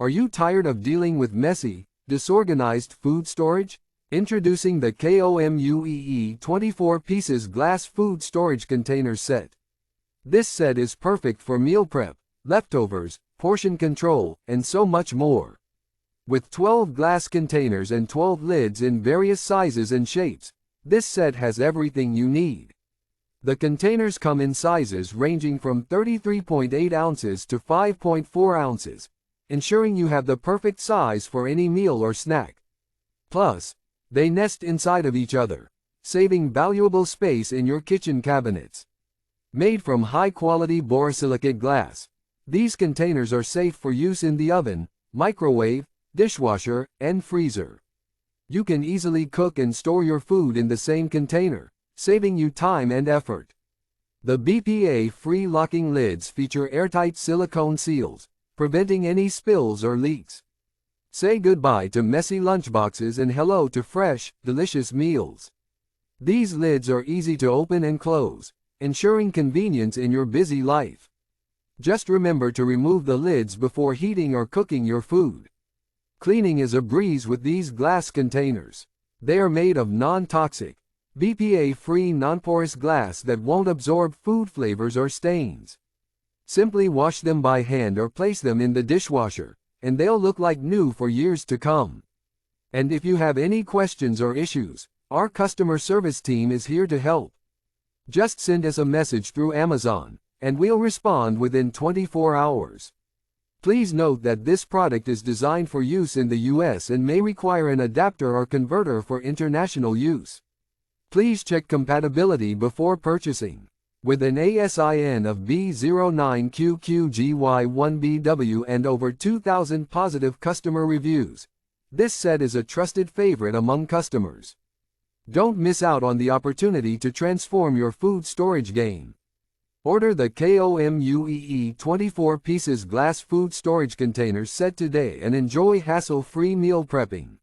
Are you tired of dealing with messy, disorganized food storage? Introducing the KOMUEE 24 pieces glass food storage container set. This set is perfect for meal prep, leftovers, portion control, and so much more. With 12 glass containers and 12 lids in various sizes and shapes, this set has everything you need. The containers come in sizes ranging from 33.8 ounces to 5.4 ounces, ensuring you have the perfect size for any meal or snack. Plus, they nest inside of each other, saving valuable space in your kitchen cabinets. Made from high-quality borosilicate glass, these containers are safe for use in the oven, microwave, dishwasher, and freezer. You can easily cook and store your food in the same container, saving you time and effort. The BPA-free locking lids feature airtight silicone seals, preventing any spills or leaks. Say goodbye to messy lunchboxes and hello to fresh, delicious meals. These lids are easy to open and close, ensuring convenience in your busy life. Just remember to remove the lids before heating or cooking your food. Cleaning is a breeze with these glass containers. They are made of non-toxic, BPA-free non-porous glass that won't absorb food flavors or stains. Simply wash them by hand or place them in the dishwasher, and they'll look like new for years to come. And if you have any questions or issues, our customer service team is here to help. Just send us a message through Amazon, and we'll respond within 24 hours. Please note that this product is designed for use in the US and may require an adapter or converter for international use. Please check compatibility before purchasing. With an ASIN of B09QQGY1BW and over 2,000 positive customer reviews, this set is a trusted favorite among customers. Don't miss out on the opportunity to transform your food storage game. Order the KOMUEE 24 pieces glass food storage container set today and enjoy hassle-free meal prepping.